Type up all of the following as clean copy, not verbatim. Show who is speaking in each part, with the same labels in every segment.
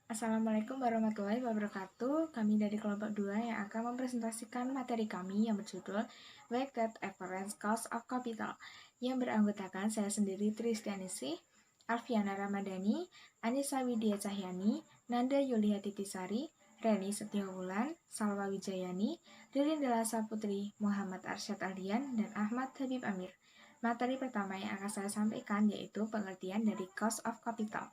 Speaker 1: Assalamualaikum warahmatullahi wabarakatuh. Kami dari kelompok 2 yang akan mempresentasikan materi kami yang berjudul Weighted Average Cost of Capital yang beranggotakan saya sendiri Tristianisi, Alfiana Ramadhani, Anissa Widya Cahyani, Nanda Yulia Titisari, Reni Setiawulan, Salwa Wijayani, Ririn Dela Saputri, Muhammad Arsyad Aldian, dan Ahmad Habib Amir. Materi pertama yang akan saya sampaikan yaitu pengertian dari Cost of Capital.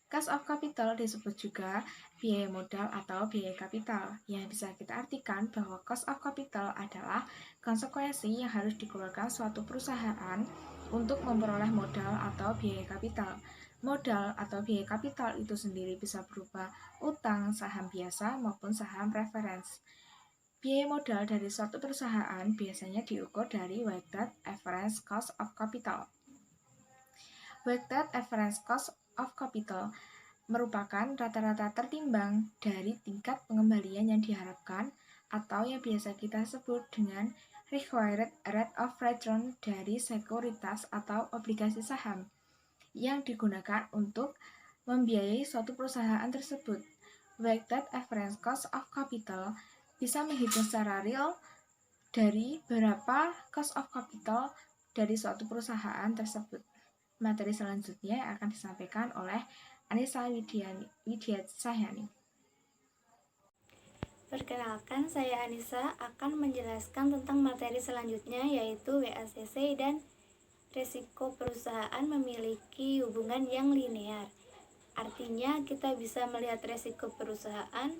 Speaker 1: Cost of capital disebut juga biaya modal atau biaya kapital, yang bisa kita artikan bahwa cost of capital adalah konsekuensi yang harus dikeluarkan suatu perusahaan untuk memperoleh modal atau biaya kapital. Modal atau biaya kapital itu sendiri bisa berupa utang, saham biasa, maupun saham reference. Biaya modal dari suatu perusahaan biasanya diukur dari weighted average cost of capital. Weighted average cost of capital merupakan rata-rata tertimbang dari tingkat pengembalian yang diharapkan atau yang biasa kita sebut dengan required rate of return dari sekuritas atau obligasi saham yang digunakan untuk membiayai suatu perusahaan tersebut. Weighted average cost of capital bisa menghitung secara real dari berapa cost of capital dari suatu perusahaan tersebut. Materi selanjutnya akan disampaikan oleh Anissa Widya Cahyani.
Speaker 2: Perkenalkan, saya Anissa akan menjelaskan tentang materi selanjutnya yaitu WACC dan resiko perusahaan memiliki hubungan yang linear. Artinya kita bisa melihat resiko perusahaan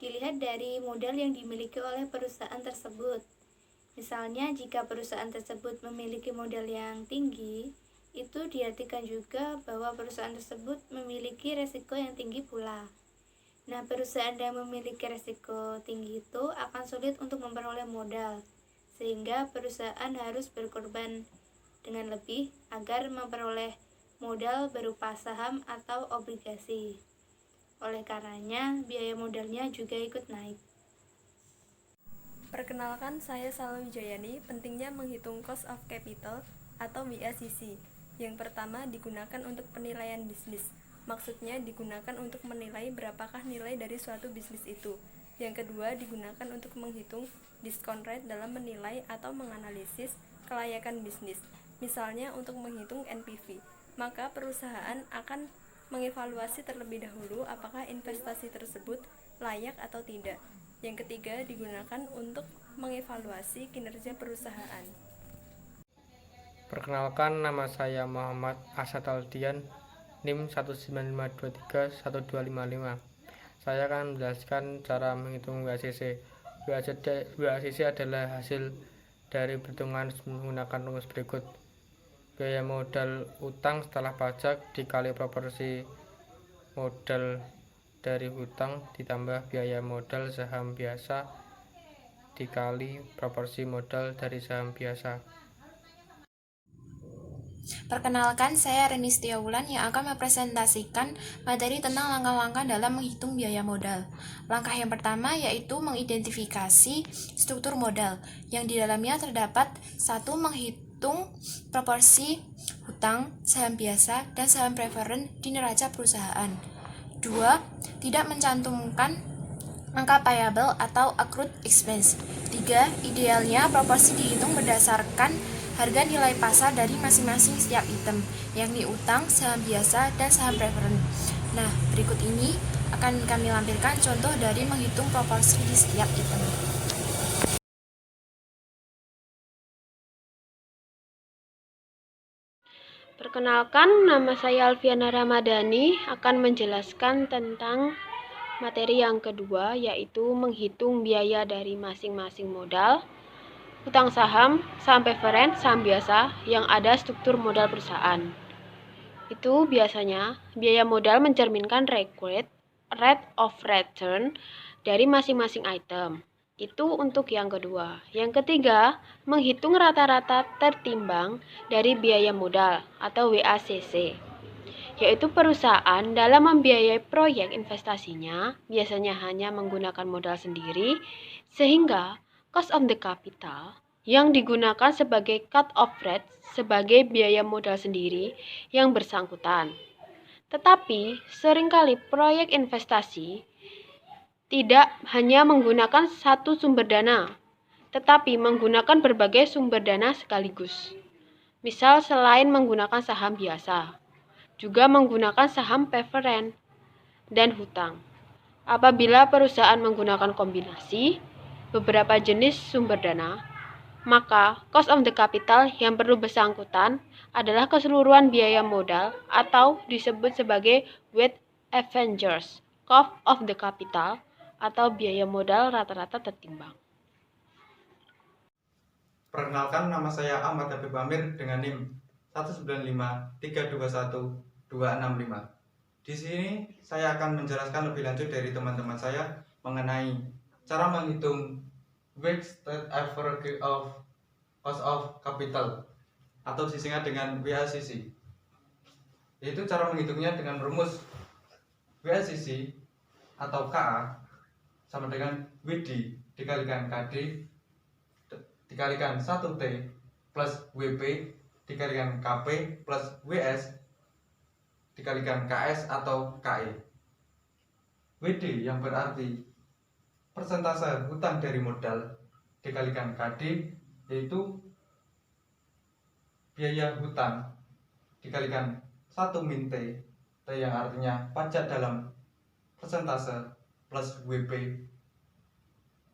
Speaker 2: dilihat dari modal yang dimiliki oleh perusahaan tersebut. Misalnya jika perusahaan tersebut memiliki modal yang tinggi, itu diartikan juga bahwa perusahaan tersebut memiliki resiko yang tinggi pula. Nah, perusahaan yang memiliki resiko tinggi itu akan sulit untuk memperoleh modal, sehingga perusahaan harus berkorban dengan lebih agar memperoleh modal berupa saham atau obligasi. Oleh karenanya, biaya modalnya juga ikut naik.
Speaker 3: Perkenalkan, saya Salwa Wijayani. Pentingnya menghitung cost of capital atau WACC. Yang pertama digunakan untuk penilaian bisnis. Maksudnya digunakan untuk menilai berapakah nilai dari suatu bisnis itu. Yang kedua digunakan untuk menghitung discount rate dalam menilai atau menganalisis kelayakan bisnis. Misalnya untuk menghitung NPV. Maka perusahaan akan mengevaluasi terlebih dahulu apakah investasi tersebut layak atau tidak. Yang ketiga digunakan untuk mengevaluasi kinerja perusahaan.
Speaker 4: Perkenalkan, nama saya Muhammad Arsyad Aldian, NIM 195231255. Saya akan menjelaskan cara menghitung WACC. WACC adalah hasil dari perhitungan menggunakan rumus berikut. Biaya modal utang setelah pajak dikali proporsi modal dari hutang ditambah biaya modal saham biasa dikali proporsi modal dari saham biasa.
Speaker 5: Perkenalkan, saya Reni Setiawulan yang akan mempresentasikan materi tentang langkah-langkah dalam menghitung biaya modal. Langkah yang pertama yaitu mengidentifikasi struktur modal, yang di dalamnya terdapat 1. Menghitung proporsi hutang, saham biasa, dan saham preferen di neraca perusahaan. 2. Tidak mencantumkan angka payable atau accrued expense. 3. Idealnya proporsi dihitung berdasarkan harga nilai pasar dari masing-masing setiap item, yakni utang, saham biasa, dan saham preferen. Nah, berikut ini akan kami lampirkan contoh dari menghitung proporsi di setiap item.
Speaker 6: Perkenalkan, nama saya Alfiana Ramadhani akan menjelaskan tentang materi yang kedua, yaitu menghitung biaya dari masing-masing modal, utang saham, saham preferen, saham biasa yang ada struktur modal perusahaan. Itu biasanya biaya modal mencerminkan required rate of return dari masing-masing item. Itu untuk yang kedua. Yang ketiga, menghitung rata-rata tertimbang dari biaya modal atau WACC, yaitu perusahaan dalam membiayai proyek investasinya biasanya hanya menggunakan modal sendiri, sehingga cost of the capital yang digunakan sebagai cut-off rate sebagai biaya modal sendiri yang bersangkutan. Tetapi, seringkali proyek investasi tidak hanya menggunakan satu sumber dana, tetapi menggunakan berbagai sumber dana sekaligus. Misal, selain menggunakan saham biasa, juga menggunakan saham preferen dan hutang. Apabila perusahaan menggunakan kombinasi beberapa jenis sumber dana, maka cost of the capital yang perlu bersangkutan adalah keseluruhan biaya modal atau disebut sebagai weighted average cost of the capital atau biaya modal rata-rata tertimbang.
Speaker 7: Perkenalkan, nama saya Ahmad Habib Amir dengan NIM 195321265. Di sini saya akan menjelaskan lebih lanjut dari teman-teman saya mengenai cara menghitung weighted average of cost of capital atau disingkat dengan WACC. Yaitu cara menghitungnya dengan rumus WACC atau KA sama dengan WD dikalikan KD dikalikan 1T plus WP dikalikan KP plus WS dikalikan KS atau KE. WD yang berarti persentase hutang dari modal dikalikan KD, yaitu biaya hutang dikalikan 1 min T, T yang artinya pajak dalam persentase, plus WP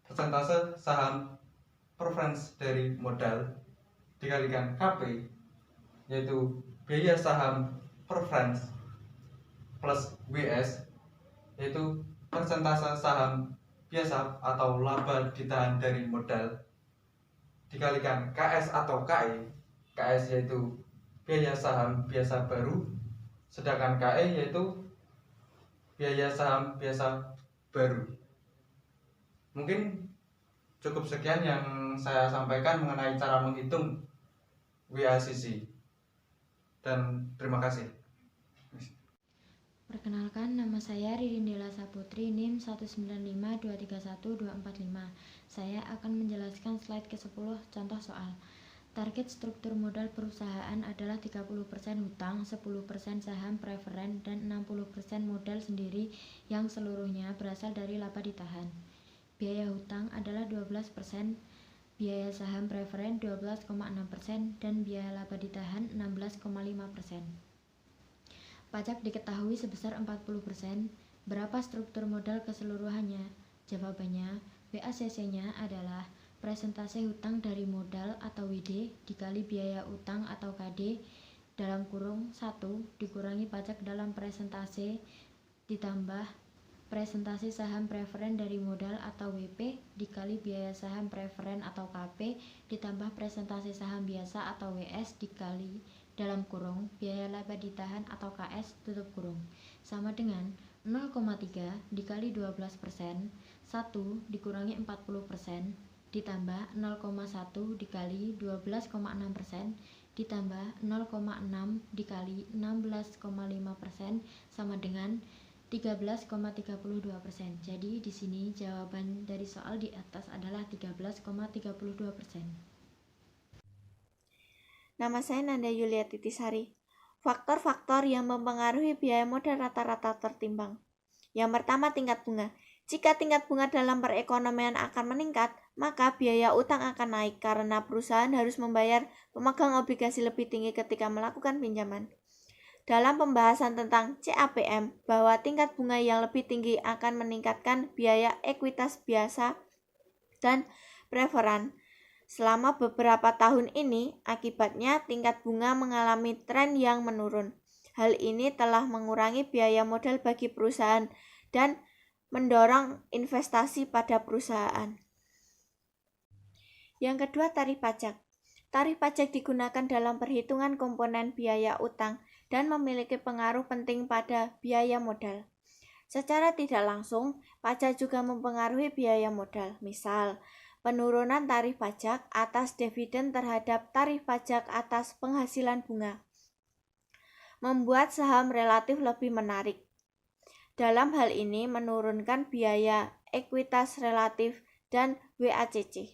Speaker 7: persentase saham preference dari modal dikalikan KP, yaitu biaya saham preference, plus WS yaitu persentase saham biasa atau laba ditahan dari modal dikalikan KS atau KE. KS yaitu biaya saham biasa baru, sedangkan KE yaitu biaya saham biasa baru. Mungkin cukup sekian yang saya sampaikan mengenai cara menghitung WACC, dan terima kasih.
Speaker 8: Perkenalkan, nama saya Ririn Dela Saputri, NIM 195231245. Saya akan menjelaskan slide ke-10 contoh soal. Target struktur modal perusahaan adalah 30% hutang, 10% saham preferen, dan 60% modal sendiri yang seluruhnya berasal dari laba ditahan. Biaya hutang adalah 12%, biaya saham preferen 12,6%, dan biaya laba ditahan 16,5%. Pajak diketahui sebesar 40%. Berapa struktur modal keseluruhannya? Jawabannya, WACC-nya adalah presentase hutang dari modal atau WD dikali biaya utang atau KD dalam kurung 1 dikurangi pajak dalam presentase ditambah presentase saham preferen dari modal atau WP dikali biaya saham preferen atau KP ditambah presentase saham biasa atau WS dikali dalam kurung biaya laba ditahan atau KS tutup kurung sama dengan 0,3 dikali 12%, 1 dikurangi 40%, ditambah 0,1 dikali 12,6%, ditambah 0,6 dikali 16,5% sama dengan 13,32%. Jadi di sini jawaban dari soal di atas adalah 13,32%.
Speaker 2: Nama saya Nanda Yulia Titisari. Faktor-faktor yang mempengaruhi biaya modal rata-rata tertimbang. Yang pertama, tingkat bunga. Jika tingkat bunga dalam perekonomian akan meningkat, maka biaya utang akan naik karena perusahaan harus membayar pemegang obligasi lebih tinggi ketika melakukan pinjaman. Dalam pembahasan tentang CAPM, bahwa tingkat bunga yang lebih tinggi akan meningkatkan biaya ekuitas biasa dan preferen. Selama beberapa tahun ini, akibatnya tingkat bunga mengalami tren yang menurun. Hal ini telah mengurangi biaya modal bagi perusahaan dan mendorong investasi pada perusahaan. Yang kedua, tarif pajak. Tarif pajak digunakan dalam perhitungan komponen biaya utang dan memiliki pengaruh penting pada biaya modal. Secara tidak langsung, pajak juga mempengaruhi biaya modal. Misal, penurunan tarif pajak atas dividen terhadap tarif pajak atas penghasilan bunga membuat saham relatif lebih menarik. Dalam hal ini menurunkan biaya ekuitas relatif dan WACC.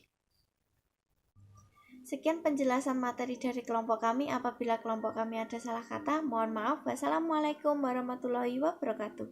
Speaker 2: Sekian penjelasan materi dari kelompok kami. Apabila kelompok kami ada salah kata, mohon maaf. Wassalamualaikum warahmatullahi wabarakatuh.